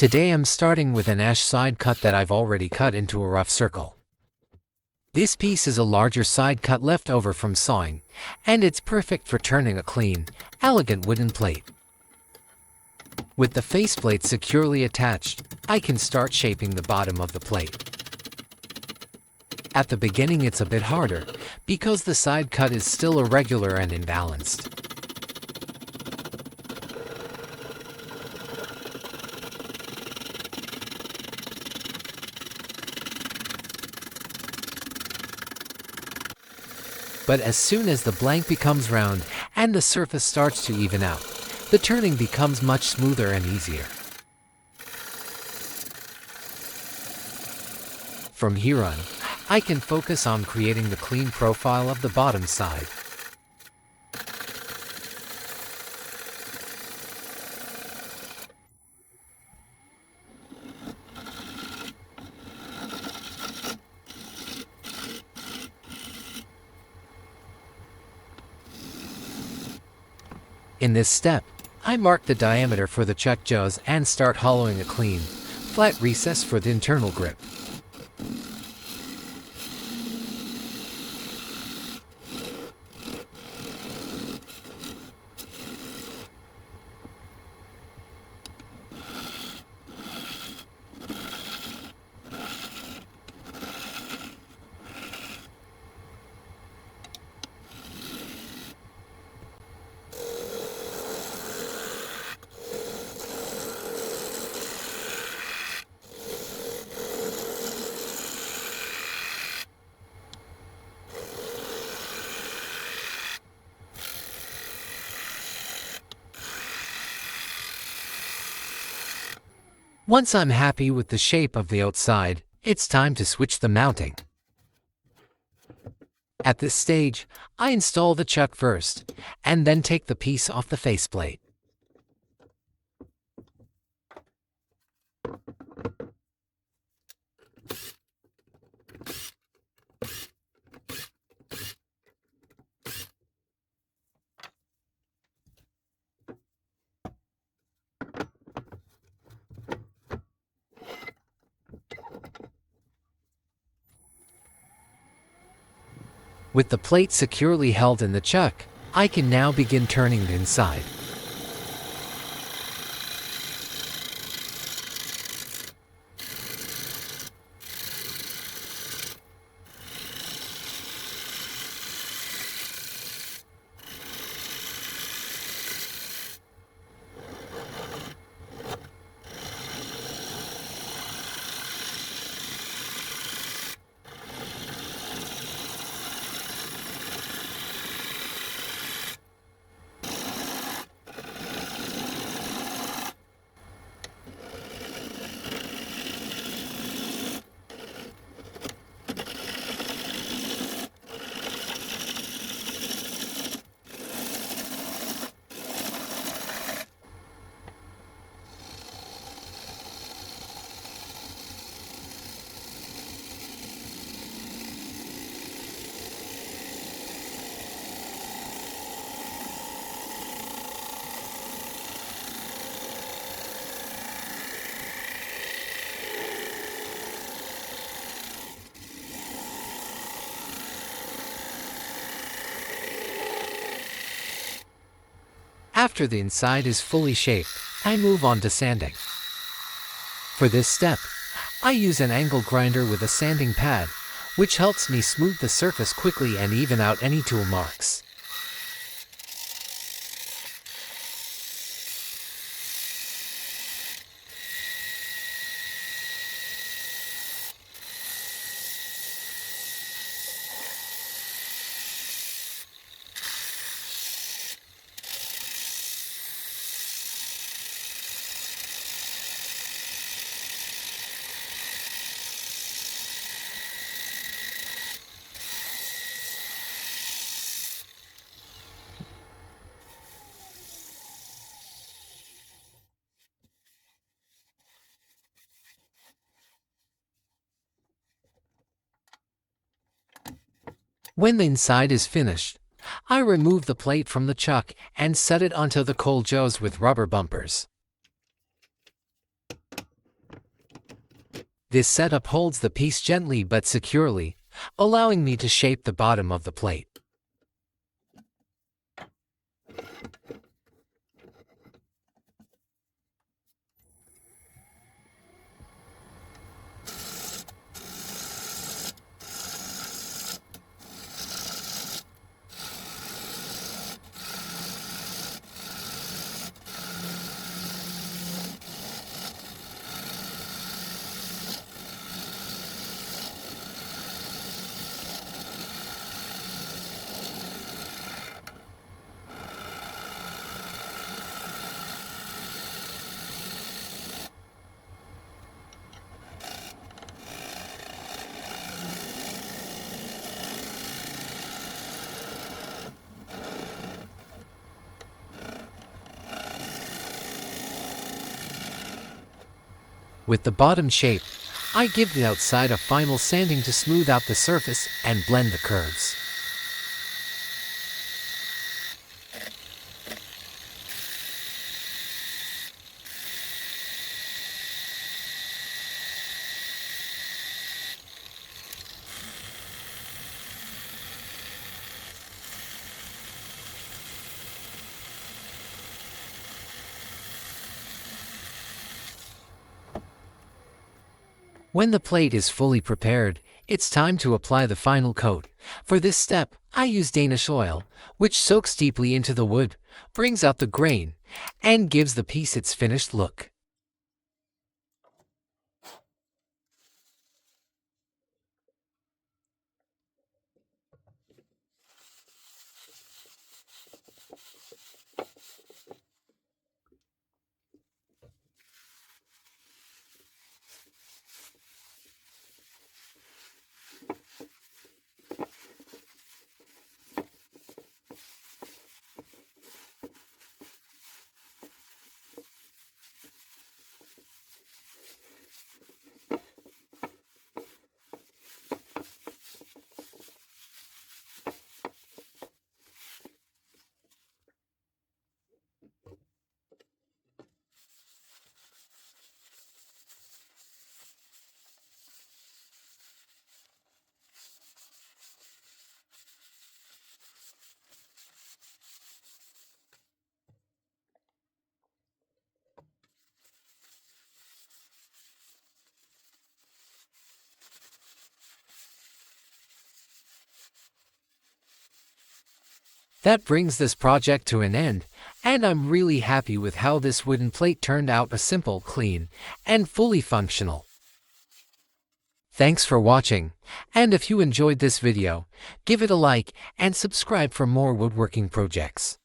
Today I'm starting with an ash side cut that I've already cut into a rough circle. This piece is a larger side cut left over from sawing, and it's perfect for turning a clean, elegant wooden plate. With the faceplate securely attached, I can start shaping the bottom of the plate. At the beginning it's a bit harder, because the side cut is still irregular and imbalanced. But as soon as the blank becomes round and the surface starts to even out, the turning becomes much smoother and easier. From here on, I can focus on creating the clean profile of the bottom side. In this step, I mark the diameter for the chuck jaws and start hollowing a clean, flat recess for the internal grip. Once I'm happy with the shape of the outside, it's time to switch the mounting. At this stage, I install the chuck first, and then take the piece off the faceplate. With the plate securely held in the chuck, I can now begin turning the inside. After the inside is fully shaped, I move on to sanding. For this step, I use an angle grinder with a sanding pad, which helps me smooth the surface quickly and even out any tool marks. When the inside is finished, I remove the plate from the chuck and set it onto the cold jaws with rubber bumpers. This setup holds the piece gently but securely, allowing me to shape the bottom of the plate. With the bottom shape, I give the outside a final sanding to smooth out the surface and blend the curves. When the plate is fully prepared, it's time to apply the final coat. For this step, I use Danish oil, which soaks deeply into the wood, brings out the grain, and gives the piece its finished look. That brings this project to an end, and I'm really happy with how this wooden plate turned out, simple, clean, and fully functional. Thanks for watching, and if you enjoyed this video, give it a like and subscribe for more woodworking projects.